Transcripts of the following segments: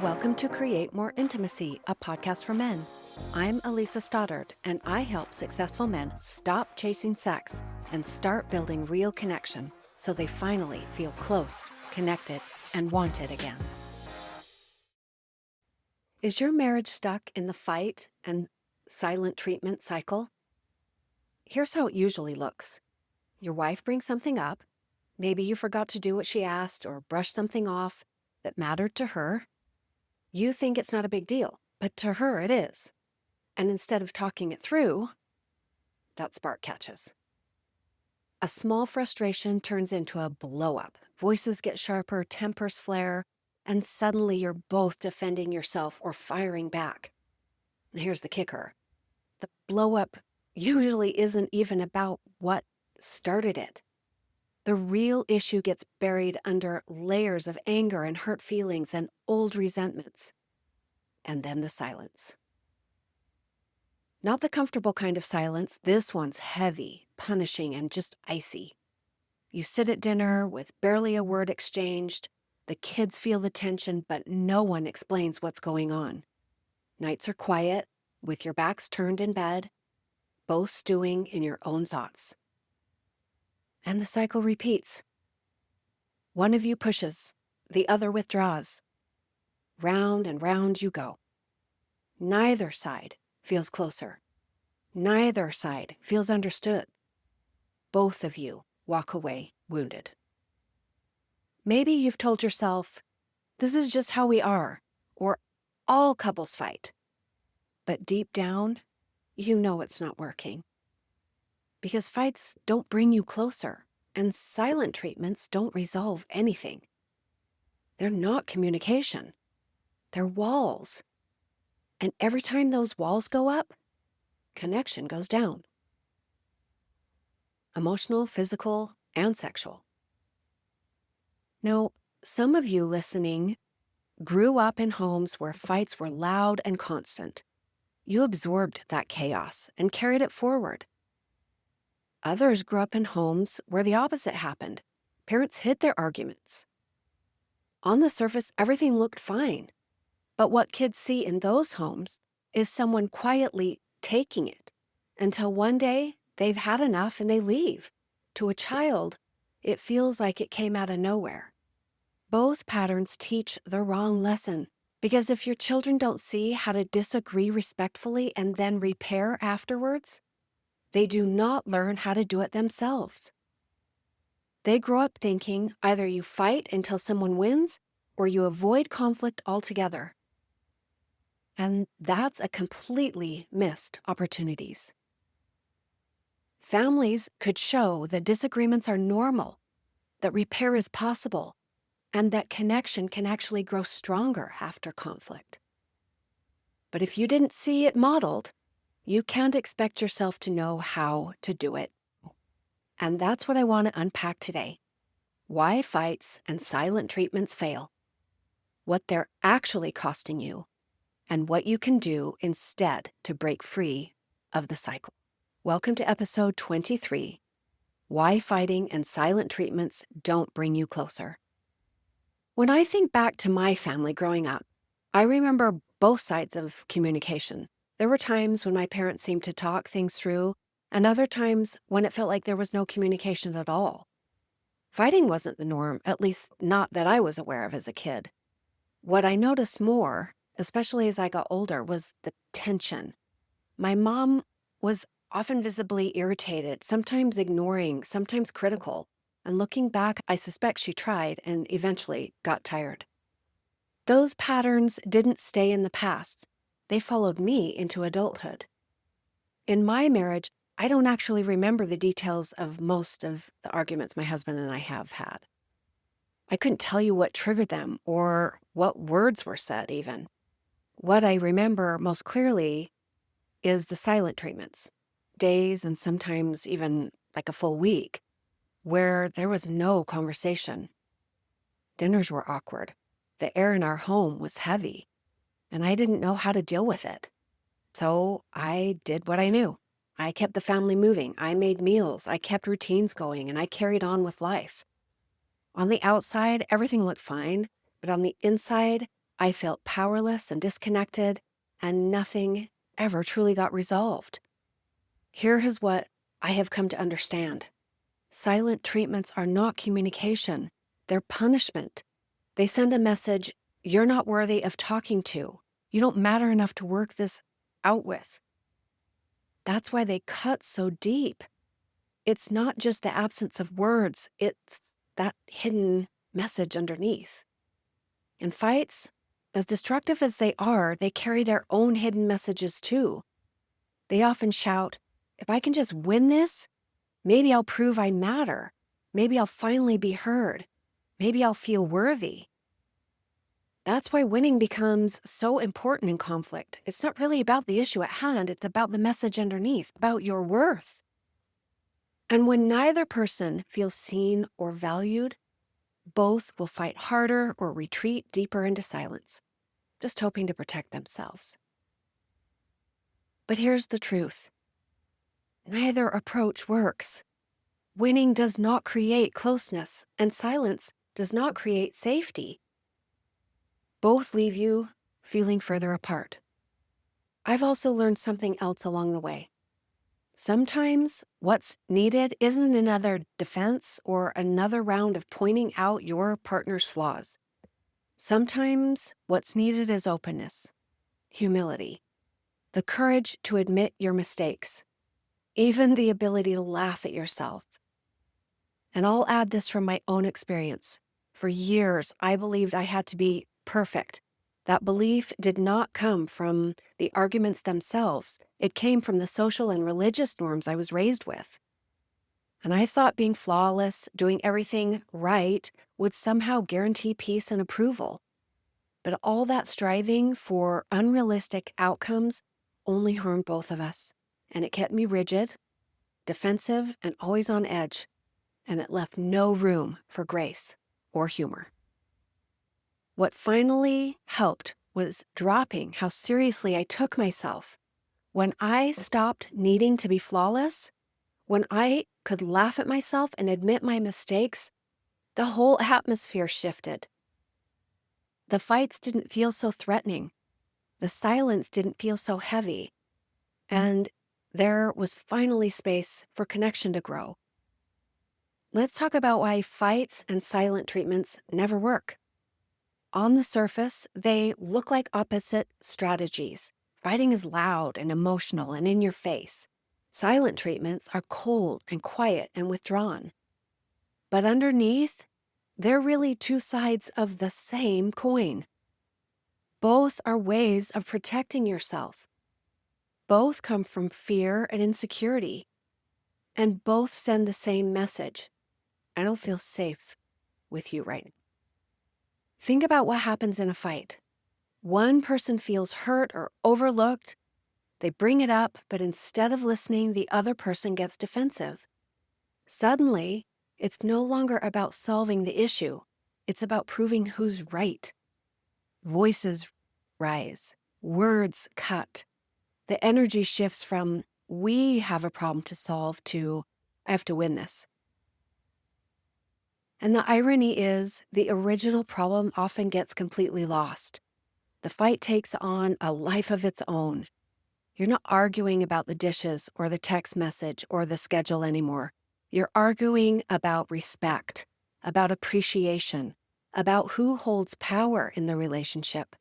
Welcome to Create More Intimacy, a podcast for men. I'm Elisa Stoddard, and I help successful men stop chasing sex and start building real connection so they finally feel close, connected, and wanted again. Is your marriage stuck in the fight and silent treatment cycle? Here's how it usually looks. Your wife brings something up. Maybe you forgot to do what she asked or brush something off that mattered to her. You think it's not a big deal, but to her it is. And instead of talking it through, that spark catches. A small frustration turns into a blow-up. Voices get sharper, tempers flare, and suddenly you're both defending yourself or firing back. And here's the kicker. The blow-up usually isn't even about what started it. The real issue gets buried under layers of anger and hurt feelings and old resentments. And then the silence. Not the comfortable kind of silence. This one's heavy, punishing, and just icy. You sit at dinner with barely a word exchanged. The kids feel the tension, but no one explains what's going on. Nights are quiet, with your backs turned in bed, both stewing in your own thoughts. And the cycle repeats. One of you pushes, the other withdraws. Round and round you go. Neither side feels closer. Neither side feels understood. Both of you walk away wounded. Maybe you've told yourself, this is just how we are, or all couples fight. But deep down, you know it's not working. Because fights don't bring you closer, and silent treatments don't resolve anything. They're not communication. They're walls. And every time those walls go up, connection goes down. Emotional, physical, and sexual. Now, some of you listening grew up in homes where fights were loud and constant. You absorbed that chaos and carried it forward. Others grew up in homes where the opposite happened. Parents hid their arguments. On the surface, everything looked fine. But what kids see in those homes is someone quietly taking it until one day they've had enough and they leave. To a child, it feels like it came out of nowhere. Both patterns teach the wrong lesson, because if your children don't see how to disagree respectfully and then repair afterwards, they do not learn how to do it themselves. They grow up thinking either you fight until someone wins or you avoid conflict altogether. And that's a completely missed opportunities. Families could show that disagreements are normal, that repair is possible, and that connection can actually grow stronger after conflict. But if you didn't see it modeled, you can't expect yourself to know how to do it. And that's what I want to unpack today. Why fights and silent treatments fail, what they're actually costing you, and what you can do instead to break free of the cycle. Welcome to episode 23, Why Fighting and Silent Treatments Don't Bring You Closer. When I think back to my family growing up, I remember both sides of communication. There were times when my parents seemed to talk things through, and other times when it felt like there was no communication at all. Fighting wasn't the norm, at least not that I was aware of as a kid. What I noticed more, especially as I got older, was the tension. My mom was often visibly irritated, sometimes ignoring, sometimes critical. And looking back, I suspect she tried and eventually got tired. Those patterns didn't stay in the past. They followed me into adulthood. In my marriage, I don't actually remember the details of most of the arguments my husband and I have had. I couldn't tell you what triggered them or what words were said even. What I remember most clearly is the silent treatments, days and sometimes even like a full week, where there was no conversation. Dinners were awkward. The air in our home was heavy, and I didn't know how to deal with it. So I did what I knew. I kept the family moving. I made meals. I kept routines going, and I carried on with life. On the outside, everything looked fine, but on the inside, I felt powerless and disconnected, and nothing ever truly got resolved. Here is what I have come to understand. Silent treatments are not communication. They're punishment. They send a message, you're not worthy of talking to. You don't matter enough to work this out with. That's why they cut so deep. It's not just the absence of words, it's that hidden message underneath. In fights, as destructive as they are, they carry their own hidden messages too. They often shout, if I can just win this, maybe I'll prove I matter. Maybe I'll finally be heard. Maybe I'll feel worthy. That's why winning becomes so important in conflict. It's not really about the issue at hand, it's about the message underneath, about your worth. And when neither person feels seen or valued, both will fight harder or retreat deeper into silence, just hoping to protect themselves. But here's the truth. Neither approach works. Winning does not create closeness, and silence does not create safety. Both leave you feeling further apart. I've also learned something else along the way. Sometimes what's needed isn't another defense or another round of pointing out your partner's flaws. Sometimes what's needed is openness, humility, the courage to admit your mistakes, even the ability to laugh at yourself. And I'll add this from my own experience. For years, I believed I had to be perfect. That belief did not come from the arguments themselves. It came from the social and religious norms I was raised with. And I thought being flawless, doing everything right, would somehow guarantee peace and approval. But all that striving for unrealistic outcomes only harmed both of us. And it kept me rigid, defensive, and always on edge. And it left no room for grace or humor. What finally helped was dropping how seriously I took myself. When I stopped needing to be flawless, when I could laugh at myself and admit my mistakes, the whole atmosphere shifted. The fights didn't feel so threatening. The silence didn't feel so heavy. And there was finally space for connection to grow. Let's talk about why fights and silent treatments never work. On the surface, they look like opposite strategies. Fighting is loud and emotional and in your face. Silent treatments are cold and quiet and withdrawn. But underneath, they're really two sides of the same coin. Both are ways of protecting yourself. Both come from fear and insecurity. And both send the same message. I don't feel safe with you right now. Think about what happens in a fight. One person feels hurt or overlooked. They bring it up, but instead of listening, the other person gets defensive. Suddenly, it's no longer about solving the issue. It's about proving who's right. Voices rise. Words cut. The energy shifts from, we have a problem to solve, to, I have to win this. And the irony is, the original problem often gets completely lost. The fight takes on a life of its own. You're not arguing about the dishes or the text message or the schedule anymore. You're arguing about respect, about appreciation, about who holds power in the relationship.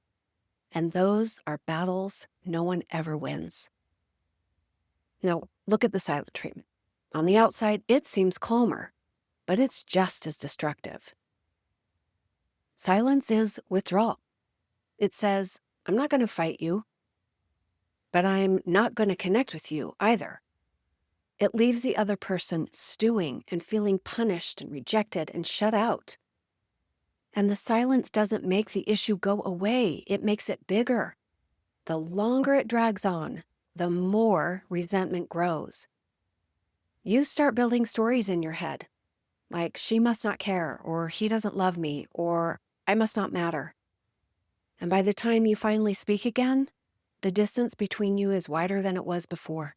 And those are battles no one ever wins. Now, look at the silent treatment. On the outside, it seems calmer, but it's just as destructive. Silence is withdrawal. It says, I'm not going to fight you, but I'm not going to connect with you either. It leaves the other person stewing and feeling punished and rejected and shut out. And the silence doesn't make the issue go away. It makes it bigger. The longer it drags on, the more resentment grows. You start building stories in your head, like she must not care, or he doesn't love me, or I must not matter. And by the time you finally speak again, the distance between you is wider than it was before.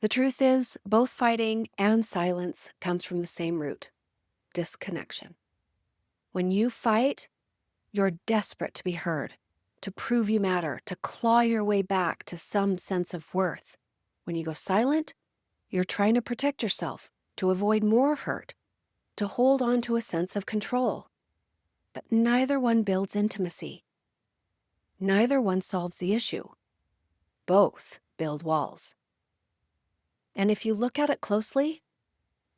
The truth is, both fighting and silence comes from the same root: disconnection. When you fight, You're desperate to be heard, to prove you matter, to claw your way back to some sense of worth. When you go silent, you're trying to protect yourself, to avoid more hurt, to hold on to a sense of control. But neither one builds intimacy. Neither one solves the issue. Both build walls. And if you look at it closely,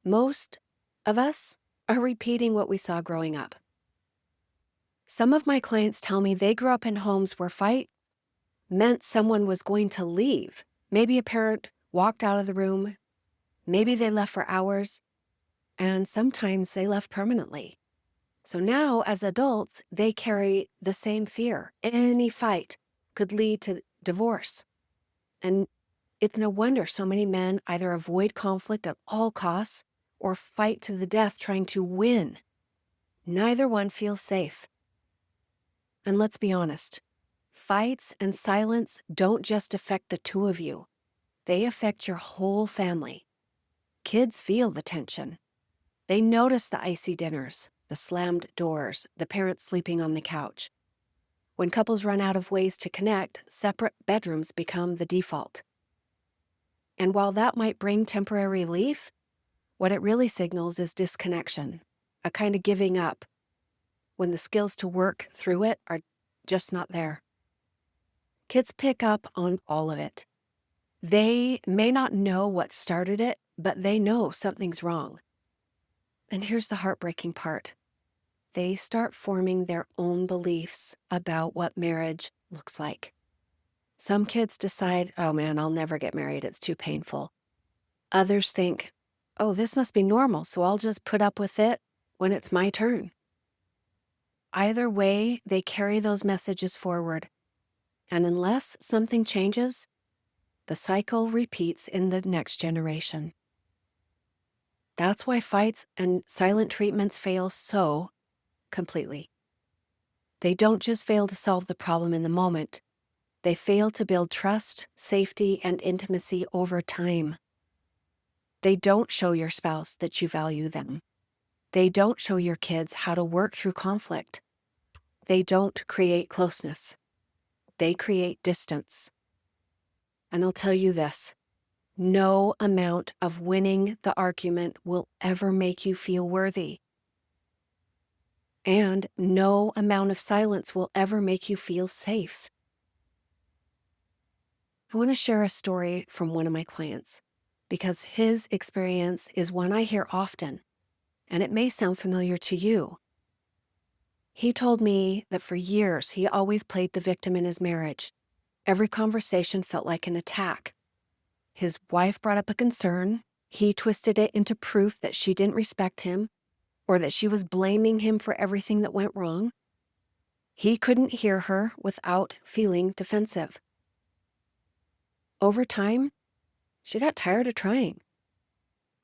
most of us are repeating what we saw growing up. Some of my clients tell me they grew up in homes where fight meant someone was going to leave. Maybe a parent walked out of the room, maybe they left for hours, and sometimes they left permanently. So now, as adults, they carry the same fear. Any fight could lead to divorce. And it's no wonder so many men either avoid conflict at all costs or fight to the death trying to win. Neither one feels safe. And let's be honest, fights and silence don't just affect the two of you. They affect your whole family. Kids feel the tension. They notice the icy dinners, the slammed doors, the parents sleeping on the couch. When couples run out of ways to connect, separate bedrooms become the default. And while that might bring temporary relief, what it really signals is disconnection, a kind of giving up, when the skills to work through it are just not there. Kids pick up on all of it. They may not know what started it, but they know something's wrong. And here's the heartbreaking part. They start forming their own beliefs about what marriage looks like. Some kids decide, oh man, I'll never get married, it's too painful. Others think, oh, this must be normal, so I'll just put up with it when it's my turn. Either way, they carry those messages forward. And unless something changes, the cycle repeats in the next generation. That's why fights and silent treatments fail so completely. They don't just fail to solve the problem in the moment. They fail to build trust, safety, and intimacy over time. They don't show your spouse that you value them. They don't show your kids how to work through conflict. They don't create closeness. They create distance. And I'll tell you this, no amount of winning the argument will ever make you feel worthy. And no amount of silence will ever make you feel safe. I want to share a story from one of my clients because his experience is one I hear often, and it may sound familiar to you. He told me that for years he always played the victim in his marriage. Every conversation felt like an attack. His wife brought up a concern. He twisted it into proof that she didn't respect him or that she was blaming him for everything that went wrong. He couldn't hear her without feeling defensive. Over time, she got tired of trying.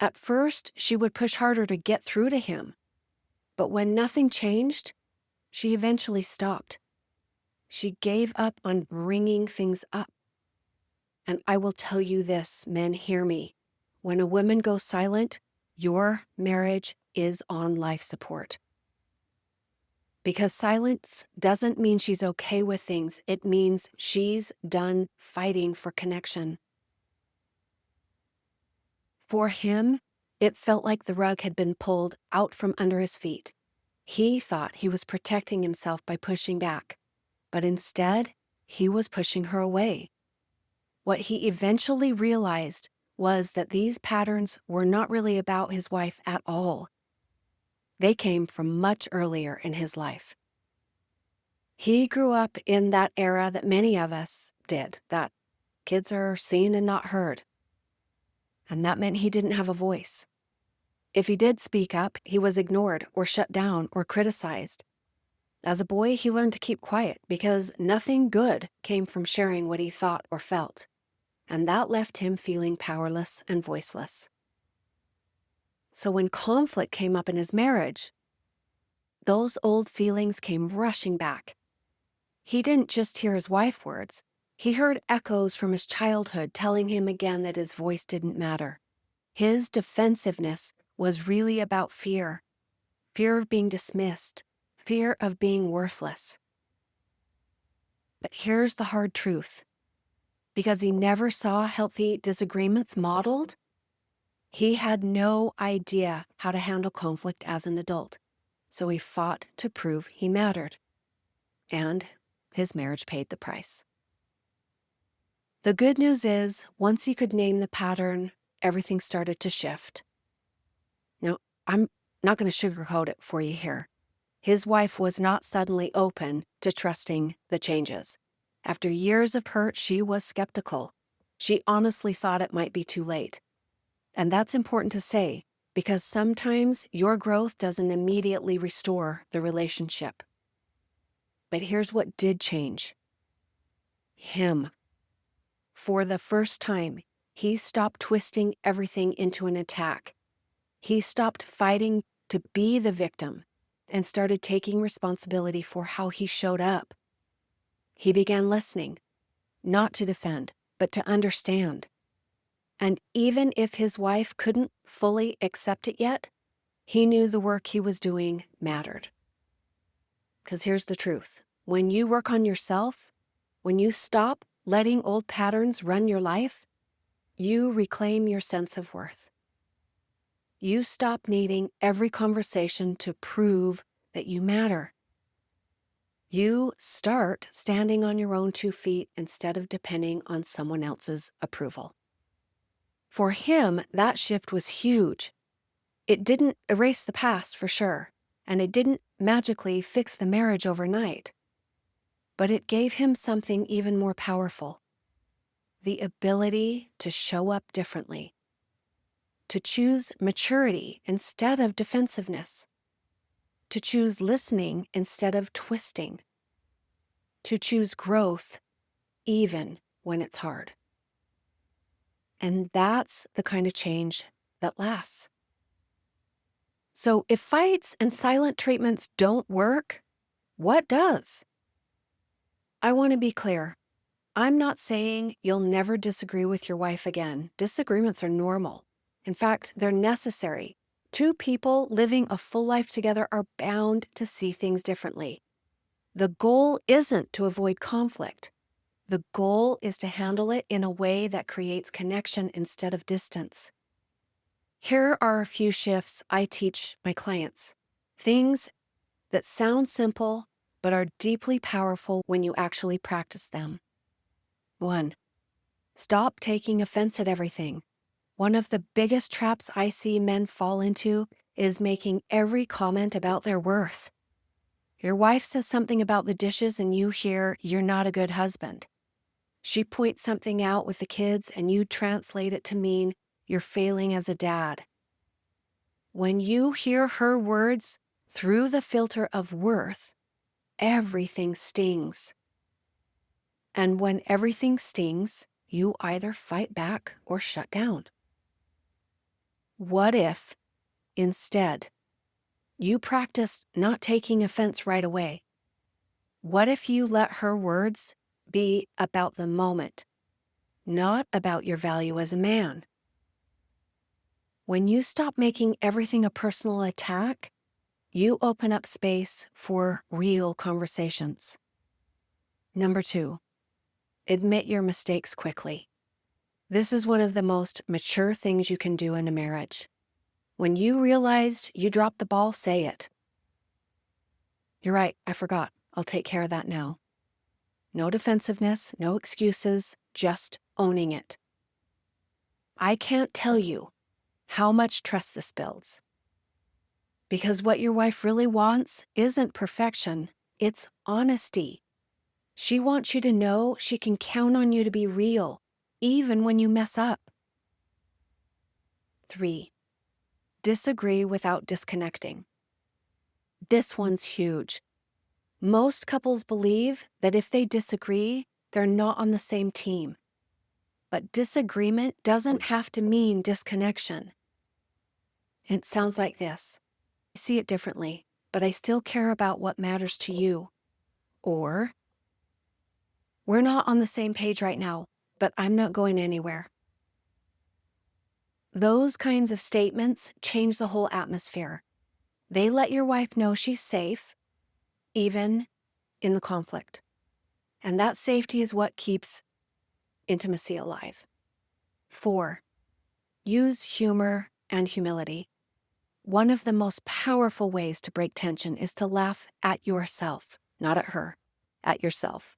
At first, she would push harder to get through to him. But when nothing changed, she eventually stopped. She gave up on bringing things up. And I will tell you this, men, hear me. When a woman goes silent, your marriage is on life support. Because silence doesn't mean she's okay with things. It means she's done fighting for connection. For him, it felt like the rug had been pulled out from under his feet. He thought he was protecting himself by pushing back, but instead, he was pushing her away. What he eventually realized was that these patterns were not really about his wife at all. They came from much earlier in his life. He grew up in that era that many of us did, that kids are seen and not heard. And that meant he didn't have a voice. If he did speak up, he was ignored or shut down or criticized. As a boy, he learned to keep quiet because nothing good came from sharing what he thought or felt. And that left him feeling powerless and voiceless. So when conflict came up in his marriage, those old feelings came rushing back. He didn't just hear his wife's words. He heard echoes from his childhood telling him again that his voice didn't matter. His defensiveness was really about fear. Fear of being dismissed. fear of being worthless. But here's the hard truth. Because he never saw healthy disagreements modeled, he had no idea how to handle conflict as an adult. So he fought to prove he mattered. And his marriage paid the price. The good news is, once he could name the pattern, everything started to shift. Now, I'm not going to sugarcoat it for you here. His wife was not suddenly open to trusting the changes. After years of hurt, she was skeptical. She honestly thought it might be too late. And that's important to say, because sometimes your growth doesn't immediately restore the relationship. But here's what did change. Him. For the first time, he stopped twisting everything into an attack. He stopped fighting to be the victim and started taking responsibility for how he showed up. He began listening, not to defend, but to understand. And even if his wife couldn't fully accept it yet, he knew the work he was doing mattered. Because here's the truth. When you work on yourself, when you stop letting old patterns run your life, you reclaim your sense of worth. You stop needing every conversation to prove that you matter. You start standing on your own 2 feet instead of depending on someone else's approval. For him, that shift was huge. It didn't erase the past for sure, and it didn't magically fix the marriage overnight. But it gave him something even more powerful: the ability to show up differently, to choose maturity instead of defensiveness, to choose listening instead of twisting, to choose growth even when it's hard. And that's the kind of change that lasts. So if fights and silent treatments don't work, what does? I want to be clear. I'm not saying you'll never disagree with your wife again. Disagreements are normal. In fact, they're necessary. 2 people living a full life together are bound to see things differently. The goal isn't to avoid conflict. The goal is to handle it in a way that creates connection instead of distance. Here are a few shifts I teach my clients. Things that sound simple but are deeply powerful when you actually practice them. 1. Stop taking offense at everything. One of the biggest traps I see men fall into is making every comment about their worth. Your wife says something about the dishes and you hear, "You're not a good husband." She points something out with the kids and you translate it to mean, "You're failing as a dad." When you hear her words through the filter of worth, everything stings. And when everything stings, you either fight back or shut down. What if, instead, you practiced not taking offense right away? What if you let her words be about the moment, not about your value as a man? When you stop making everything a personal attack, you open up space for real conversations. Number 2, admit your mistakes quickly. This is one of the most mature things you can do in a marriage. When you realized you dropped the ball, say it. "You're right, I forgot. I'll take care of that now." No defensiveness, no excuses, just owning it. I can't tell you how much trust this builds. Because what your wife really wants isn't perfection, it's honesty. She wants you to know she can count on you to be real, even when you mess up. 3, disagree without disconnecting. This one's huge. Most couples believe that if they disagree, they're not on the same team. But disagreement doesn't have to mean disconnection. It sounds like this: "I see it differently, but I still care about what matters to you." Or, "We're not on the same page right now, but I'm not going anywhere." Those kinds of statements change the whole atmosphere. They let your wife know she's safe, even in the conflict. And that safety is what keeps intimacy alive. 4, use humor and humility. One of the most powerful ways to break tension is to laugh at yourself, not at her, at yourself.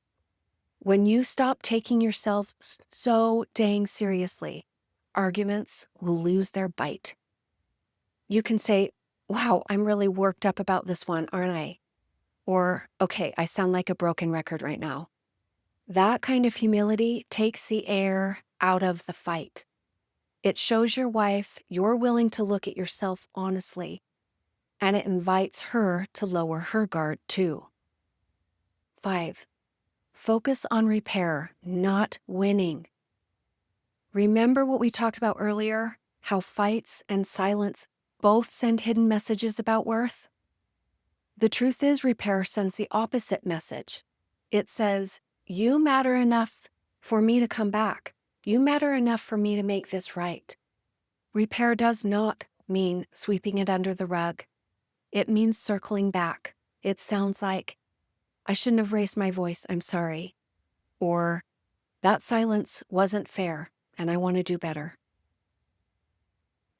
When you stop taking yourself so dang seriously, arguments will lose their bite. You can say, wow, I'm really worked up about this one, aren't I? Or, okay, I sound like a broken record right now. That kind of humility takes the air out of the fight. It shows your wife you're willing to look at yourself honestly, and it invites her to lower her guard too. 5, focus on repair, not winning. Remember what we talked about earlier, how fights and silence both send hidden messages about worth? The truth is, repair sends the opposite message. It says, you matter enough for me to come back. You matter enough for me to make this right. Repair does not mean sweeping it under the rug. It means circling back. It sounds like, I shouldn't have raised my voice, I'm sorry. Or, that silence wasn't fair, and I want to do better.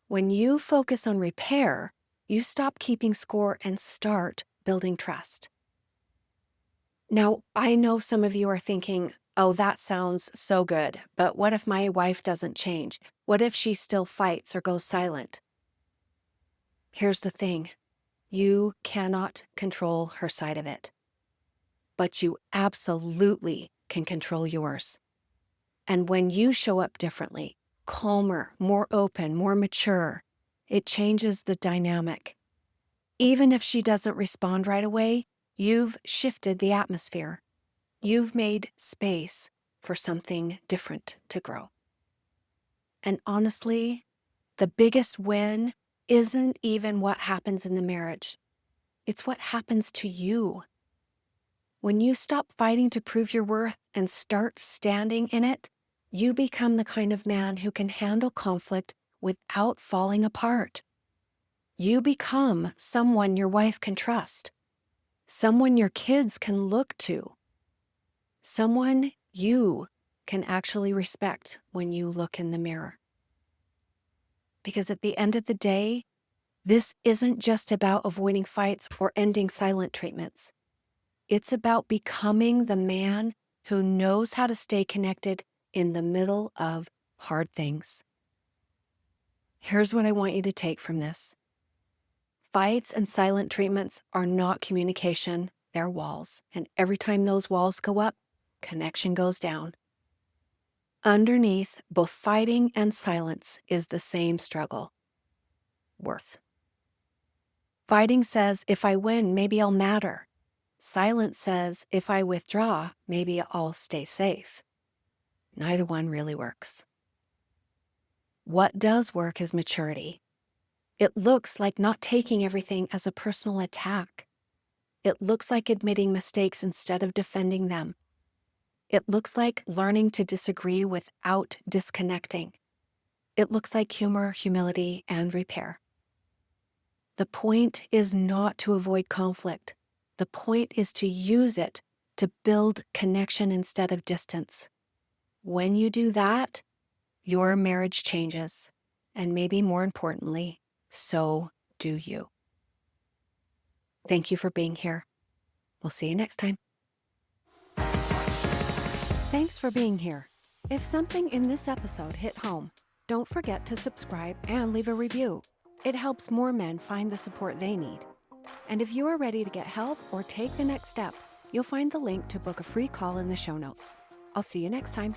When you focus on repair, you stop keeping score and start building trust. Now, I know some of you are thinking, oh, that sounds so good, but what if my wife doesn't change? What if she still fights or goes silent? Here's the thing. You cannot control her side of it, but you absolutely can control yours. And when you show up differently, calmer, more open, more mature, it changes the dynamic. Even if she doesn't respond right away, you've shifted the atmosphere. You've made space for something different to grow. And honestly, the biggest win isn't even what happens in the marriage. It's what happens to you. When you stop fighting to prove your worth and start standing in it, you become the kind of man who can handle conflict without falling apart. You become someone your wife can trust, someone your kids can look to, someone you can actually respect when you look in the mirror. Because at the end of the day, this isn't just about avoiding fights or ending silent treatments. It's about becoming the man who knows how to stay connected in the middle of hard things. Here's what I want you to take from this. Fights and silent treatments are not communication, they're walls. And every time those walls go up, connection goes down. Underneath both fighting and silence is the same struggle. Worth. Fighting says, if I win, maybe I'll matter. Silence says, if I withdraw, maybe I'll stay safe. Neither one really works. What does work is maturity. It looks like not taking everything as a personal attack. It looks like admitting mistakes instead of defending them. It looks like learning to disagree without disconnecting. It looks like humor, humility, and repair. The point is not to avoid conflict. The point is to use it to build connection instead of distance. When you do that, your marriage changes, and maybe more importantly, so do you. Thank you for being here. We'll see you next time. Thanks for being here. If something in this episode hit home, don't forget to subscribe and leave a review. It helps more men find the support they need. And if you are ready to get help or take the next step, you'll find the link to book a free call in the show notes. I'll see you next time.